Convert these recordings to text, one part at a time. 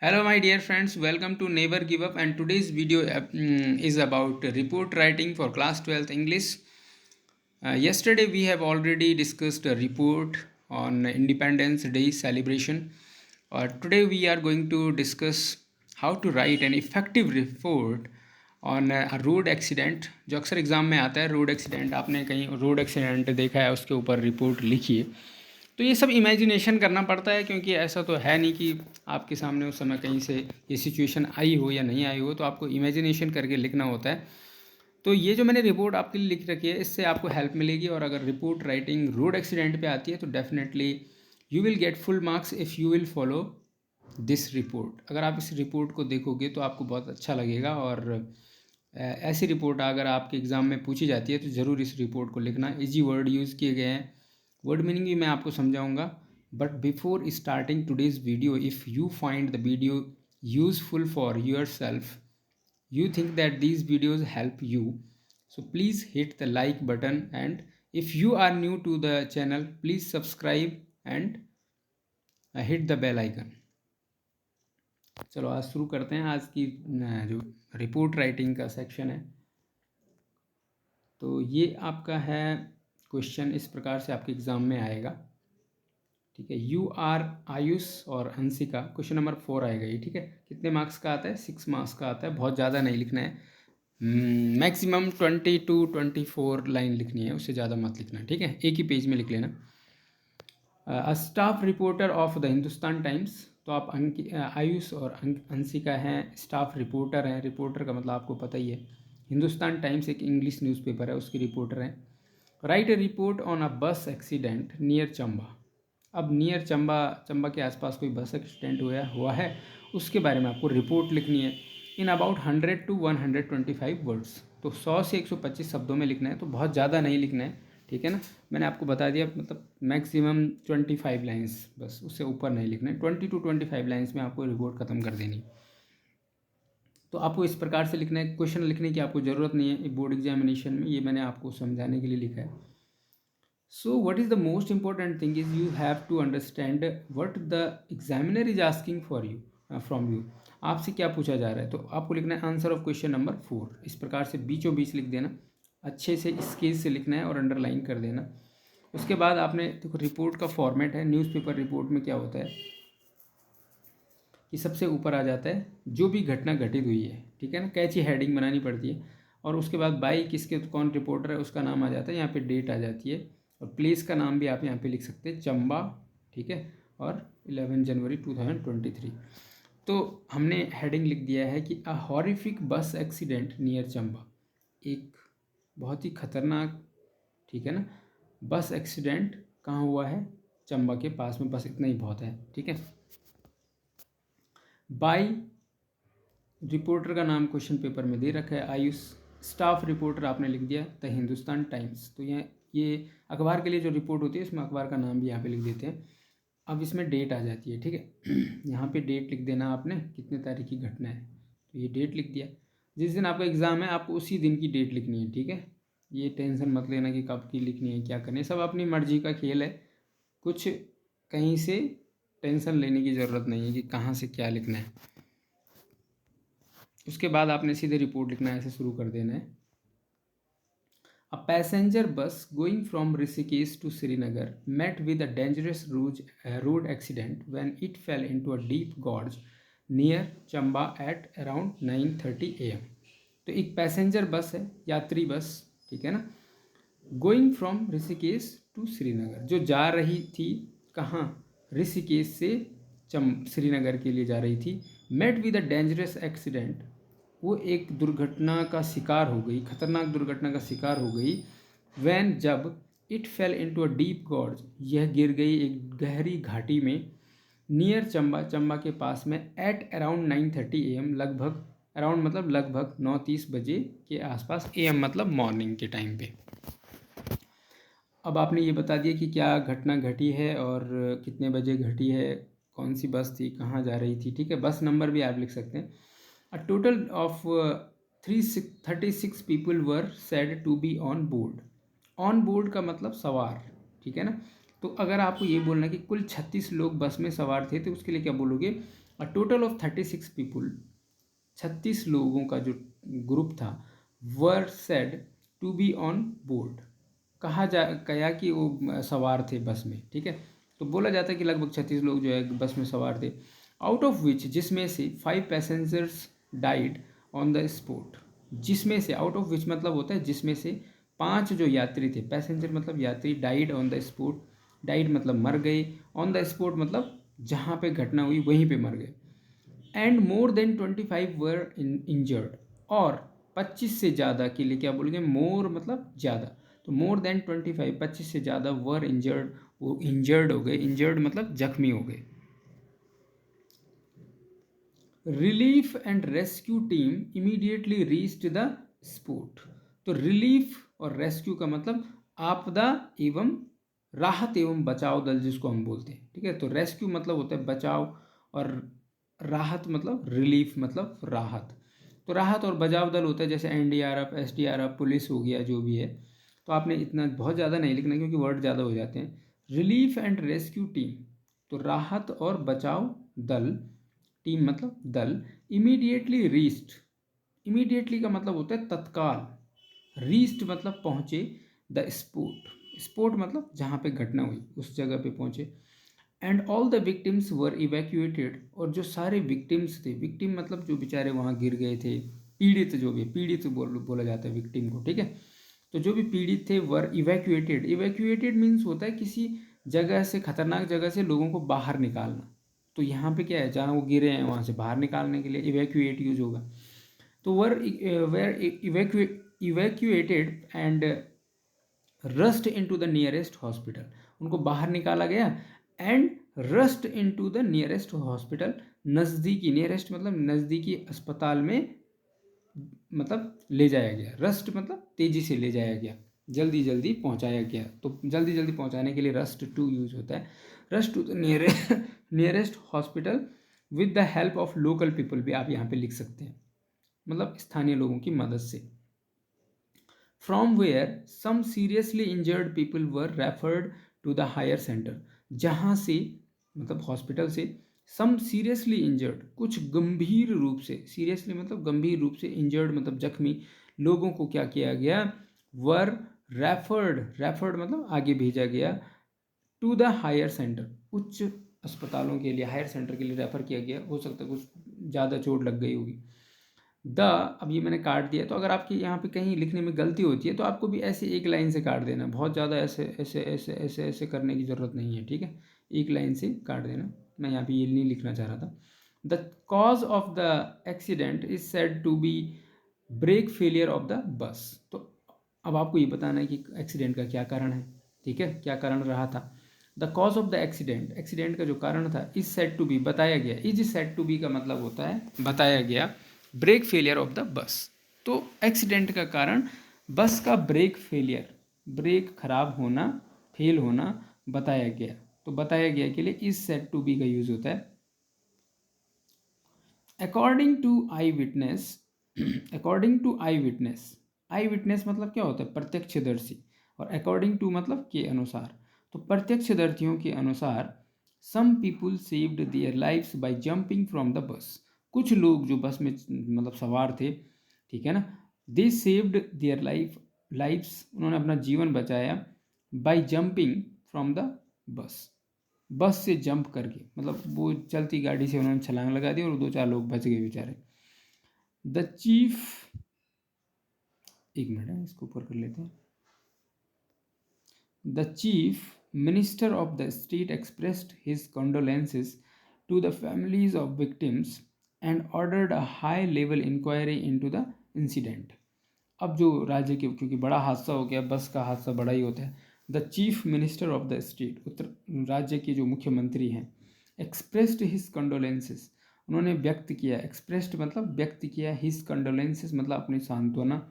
Hello, my dear friends. Welcome to Never Give Up. And today's video is about report writing for class 12th English. Yesterday, we have already discussed a report on Independence Day celebration. Today, we are going to discuss how to write an effective report on road accident जो अक्सर exam में आता है। Road accident, आपने कहीं road accident देखा है, उसके ऊपर रिपोर्ट लिखिए। तो ये सब इमेजिनेशन करना पड़ता है, क्योंकि ऐसा तो है नहीं कि आपके सामने उस समय कहीं से ये सिचुएशन आई हो या नहीं आई हो, तो आपको इमेजिनेशन करके लिखना होता है। तो ये जो मैंने रिपोर्ट आपके लिए लिख रखी है, इससे आपको हेल्प मिलेगी। और अगर रिपोर्ट राइटिंग रोड एक्सीडेंट पे आती है तो definitely you will get full marks if you will follow this report. अगर आप इस रिपोर्ट को देखोगे तो आपको बहुत अच्छा लगेगा। और ऐसी रिपोर्ट अगर आपके एग्ज़ाम में पूछी जाती है तो ज़रूर इस रिपोर्ट को लिखना। इजी वर्ड यूज़ किए गए हैं, वर्ड मीनिंग भी मैं आपको समझाऊंगा। But before starting today's video, if you find the video useful for your self, you think that these videos help you, so please hit the like button, and if you are new to the channel, please subscribe and hit the bell icon. चलो आज शुरू करते हैं। आज की जो report writing का section है, तो ये आपका है क्वेश्चन इस प्रकार से आपके एग्ज़ाम में आएगा। ठीक है, यू आर आयुष और हंसिका, क्वेश्चन नंबर 4 आएगा ये। ठीक है, कितने मार्क्स का आता है? 6 मार्क्स का आता है। बहुत ज़्यादा नहीं लिखना है, मैक्सिमम 20 to 24 लाइन लिखनी है, उससे ज़्यादा मत लिखना। ठीक है, एक ही पेज में लिख लेना। Staff reporter of the Hindustan times, तो आप आयुष और हंसिका हैं, स्टाफ रिपोर्टर हैं। रिपोर्टर का मतलब आपको पता ही है, हिंदुस्तान टाइम्स एक इंग्लिश न्यूज़पेपर है, उसकी रिपोर्टर हैं। Right A report on a बस एक्सीडेंट नियर चंबा। अब नियर चंबा, चंबा के आसपास कोई बस एक्सीडेंट हुआ है, उसके बारे में आपको रिपोर्ट लिखनी है। इन अबाउट 100 to 125 वर्ड्स, तो 100 से 125 शब्दों में लिखना है, तो बहुत ज़्यादा नहीं लिखना है। ठीक है ना, मैंने आपको बता दिया, मतलब मैक्सिमम 25 लाइन्स, बस उससे ऊपर नहीं लिखना है। 20 to 25 लाइन्स में आपको रिपोर्ट ख़त्म कर देनी। तो आपको इस प्रकार से लिखना है। क्वेश्चन लिखने की आपको ज़रूरत नहीं है बोर्ड एग्जामिनेशन में, ये मैंने आपको समझाने के लिए लिखा है। So what is the most important thing is you have to understand what the examiner is asking for you from you। आपसे क्या पूछा जा रहा है, तो आपको लिखना है आंसर ऑफ क्वेश्चन नंबर 4। इस प्रकार से बीचों बीच लिख देना, अच्छे से स्केच से लिखना है और अंडरलाइन कर देना। उसके बाद आपने देखो, रिपोर्ट का फॉर्मेट है, न्यूज़पेपर रिपोर्ट में क्या होता है कि सबसे ऊपर आ जाता है जो भी घटना घटित हुई है। ठीक है ना, कैची हेडिंग बनानी पड़ती है, और उसके बाद बाई किसके, कौन रिपोर्टर है उसका नाम आ जाता है, यहाँ पे डेट आ जाती है, और प्लेस का नाम भी आप यहाँ पे लिख सकते हैं, चंबा। ठीक है, और 11 जनवरी 2023। तो हमने हेडिंग लिख दिया है कि a horrific bus accident near Chamba, एक बहुत ही खतरनाक, ठीक है ना, बस एक्सीडेंट कहाँ हुआ है? चंबा के पास में, बस इतना ही बहुत है। ठीक है, बाई रिपोर्टर का नाम क्वेश्चन पेपर में दे रखा है आयुष, स्टाफ रिपोर्टर आपने लिख दिया द हिंदुस्तान टाइम्स। तो ये अखबार के लिए जो रिपोर्ट होती है उसमें अखबार का नाम भी यहाँ पे लिख देते हैं। अब इसमें डेट आ जाती है। ठीक है, यहाँ पे डेट लिख देना आपने, कितने तारीख की घटना है, तो ये डेट लिख दिया। जिस दिन आपका एग्ज़ाम है आपको उसी दिन की डेट लिखनी है। ठीक है, ये टेंशन मत लेना कि कब की लिखनी है, क्या करनी है, सब अपनी मर्जी का खेल है। कुछ कहीं से टेंशन लेने की ज़रूरत नहीं है कि कहाँ से क्या लिखना है। उसके बाद आपने सीधे रिपोर्ट लिखना है, ऐसे शुरू कर देना है। A passenger bus going from Rishikesh to Srinagar met with a dangerous road accident when it fell into a deep gorge near Chamba at around 9:30 AM। तो एक पैसेंजर बस है, यात्री बस, ठीक है ना, going from Rishikesh to Srinagar, जो जा रही थी कहाँ? ऋषिकेश से श्रीनगर के लिए जा रही थी। Met with a dangerous accident, वो एक दुर्घटना का शिकार हो गई, खतरनाक दुर्घटना का शिकार हो गई। वैन, जब, it fell into a deep gorge, यह गिर गई एक गहरी घाटी में, नियर चंबा, चंबा के पास में, एट अराउंड 9:30 AM, लगभग, अराउंड मतलब लगभग 9:30 बजे के आसपास, AM मतलब मॉर्निंग के टाइम पे। अब आपने ये बता दिया कि क्या घटना घटी है और कितने बजे घटी है, कौन सी बस थी, कहाँ जा रही थी। ठीक है, बस नंबर भी आप लिख सकते हैं। A total of 36 people were said to be on board. On board का मतलब सवार, ठीक है ना। तो अगर आपको ये बोलना कि कुल 36 लोग बस में सवार थे, तो उसके लिए क्या बोलोगे? अ टोटल ऑफ 36 पीपुल, 36 लोगों का जो ग्रुप था, were said to be on board, कहा कि वो सवार थे बस में, ठीक है। तो बोला जाता है कि लगभग 36 लोग जो है बस में सवार थे। आउट ऑफ विच, जिसमें से 5 passengers died on the spot, जिसमें से, आउट ऑफ विच मतलब होता है जिसमें से 5 जो यात्री थे, पैसेंजर मतलब यात्री, died on the spot, died मतलब मर गए, ऑन द स्पॉट मतलब जहाँ पे घटना हुई वहीं पे मर गए। And more than 25 were injured, और 25 से ज़्यादा के लिए क्या बोलेंगे, मोर मतलब ज़्यादा, तो मोर देन 25, 25 से ज़्यादा वर इंजर्ड, वो इंजर्ड हो गए, इंजर्ड मतलब जख्मी हो गए। Relief and rescue team immediately reached the spot. तो रिलीफ और रेस्क्यू का मतलब आपदा एवं राहत एवं बचाव दल जिसको हम बोलते हैं, ठीक है। तो रेस्क्यू मतलब होता है बचाव, और राहत मतलब रिलीफ मतलब राहत। तो राहत और बचाव दल होता है जैसे एनडीआरएफ, एसडीआरएफ, पुलिस हो गया, जो भी है। तो आपने इतना बहुत ज़्यादा नहीं लिखना क्योंकि वर्ड ज़्यादा हो जाते हैं। रिलीफ एंड रेस्क्यू टीम, तो राहत और बचाव दल, टीम मतलब दल, इमीडिएटली रीच्ड, इमीडिएटली का मतलब होता है तत्काल, रीच्ड मतलब पहुँचे, द स्पॉट, स्पॉट मतलब जहाँ पे घटना हुई उस जगह पे पहुँचे। And all the victims were evacuated, और जो सारे विक्टिम्स थे, विक्टिम मतलब जो बेचारे वहाँ गिर गए थे, पीड़ित जो भी, पीड़ित बोला जाता है विक्टिम को, ठीक है। तो जो भी पीड़ित थे वर इवैक्यूएटेड, इवैक्यूएटेड मीन्स होता है किसी जगह से, खतरनाक जगह से लोगों को बाहर निकालना। तो यहाँ पे क्या है, जहाँ वो गिरे हैं वहाँ से बाहर निकालने के लिए इवैक्यूएट यूज होगा। तो were were evacuated and rushed into the nearest hospital, उनको बाहर निकाला गया। And rushed into the nearest hospital, नज़दीकी, नियरेस्ट मतलब नज़दीकी अस्पताल में मतलब ले जाया गया। रस्ट मतलब तेज़ी से ले जाया गया, जल्दी जल्दी पहुंचाया गया। तो जल्दी जल्दी पहुंचाने के लिए रस्ट टू यूज होता है। Rushed to the nearest hospital with the help of local people भी आप यहाँ पे लिख सकते हैं, मतलब स्थानीय लोगों की मदद से। From where some seriously injured people were referred to the higher centre, जहाँ से मतलब हॉस्पिटल से, सम सीरियसली इंजर्ड कुछ गंभीर रूप से, सीरियसली मतलब गंभीर रूप से, इंजर्ड मतलब जख्मी लोगों को क्या किया गया, वर रेफर्ड, रेफर्ड मतलब आगे भेजा गया, टू द हायर सेंटर उच्च अस्पतालों के लिए, हायर सेंटर के लिए रेफर किया गया। हो सकता है कुछ ज़्यादा चोट लग गई होगी। द, अब ये मैंने काट दिया, तो अगर आपकी यहाँ पे कहीं लिखने में गलती होती है तो आपको भी ऐसे एक लाइन से काट देना, बहुत ज़्यादा ऐसे ऐसे ऐसे ऐसे ऐसे करने की ज़रूरत नहीं है, ठीक है। एक लाइन से काट देना, मैं यहाँ पे ये नहीं लिखना चाह रहा था। The cause of the accident is said to be brake failure of the bus. तो अब आपको ये बताना है कि एक्सीडेंट का क्या कारण है, ठीक है, क्या कारण रहा था। The cause of the accident, accident का जो कारण था, इज सेड टू बी बताया गया, इज सेड टू बी का मतलब होता है बताया गया, break failure of the bus. तो एक्सीडेंट का कारण बस का ब्रेक फेलियर, ब्रेक खराब होना, फेल होना बताया गया। तो बताया गया के लिए इज सेड टू बी का यूज होता है। According to eyewitness, according to eyewitness, eyewitness मतलब क्या होता है, प्रत्यक्षदर्शी, और अकॉर्डिंग टू मतलब के अनुसार। तो प्रत्यक्षदर्शियों के अनुसार some people saved their lives by jumping from the bus, कुछ लोग जो बस में मतलब सवार थे, ठीक है ना, दे सेव्ड देयर लाइफ्स, उन्होंने अपना जीवन बचाया, बाय जंपिंग फ्रॉम द बस, बस से जंप करके, मतलब वो चलती गाड़ी से उन्होंने छलांग लगा दी और 2-4 लोग बच गए बेचारे। द चीफ, एक मिनट है इसको ऊपर कर लेते हैं। The chief minister of the state expressed his condolences to the families of victims and ordered a high level inquiry into the incident. अब जो राज्य के, क्योंकि बड़ा हादसा हो गया, बस का हादसा बड़ा ही होता है। The chief minister of the state, उत्तर राज्य के जो मुख्यमंत्री हैं, एक्सप्रेस्ड हिज कंडोलेंसेस, उन्होंने व्यक्त किया, एक्सप्रेस्ड मतलब व्यक्त किया, हिज कंडोलेंसेस मतलब अपनी सांत्वना,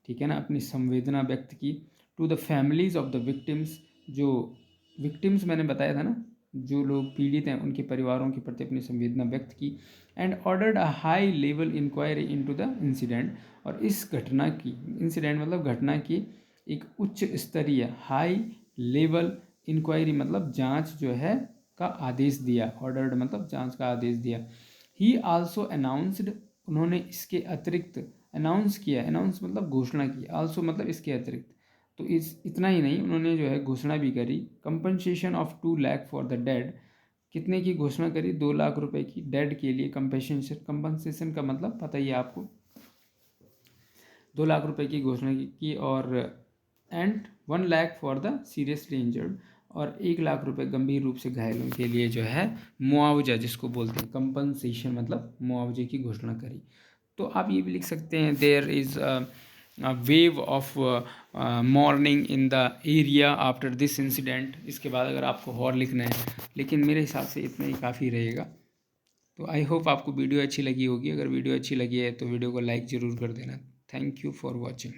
ठीक है ना, अपनी संवेदना व्यक्त की, to the families of the victims, जो विक्टिम्स मैंने बताया था ना, जो लोग पीड़ित हैं उनके परिवारों के प्रति अपनी संवेदना व्यक्त की। And ordered a high level inquiry into the incident, और इस घटना की, इंसिडेंट मतलब घटना की एक उच्च स्तरीय, हाई लेवल इंक्वायरी मतलब जांच जो है का आदेश दिया, ऑर्डर्ड मतलब जांच का आदेश दिया। ही आल्सो अनाउंसड, उन्होंने इसके अतिरिक्त अनाउंस किया, अनाउंस मतलब घोषणा की, आल्सो मतलब इसके अतिरिक्त, तो इतना ही नहीं, उन्होंने जो है घोषणा भी करी, compensation of 2 lakh for the dead, कितने की घोषणा करी, 2 लाख रुपए की डेड के लिए। कंपनसेशन का मतलब पता ही है आपको, 2 लाख रुपए की घोषणा की और and 1 lakh for the seriously injured, और 1 लाख रुपए गंभीर रूप से घायलों के लिए जो है मुआवजा, जिसको बोलते हैं कंपनसेशन, मतलब मुआवजे की घोषणा करी। तो आप ये भी लिख सकते हैं, there is wave of mourning in the area after this incident. इसके बाद अगर आपको और लिखना है, लेकिन मेरे हिसाब से इतना ही काफ़ी रहेगा। तो आई होप आपको वीडियो अच्छी लगी होगी। अगर वीडियो अच्छी लगी है तो वीडियो को लाइक ज़रूर कर देना। Thank you for watching.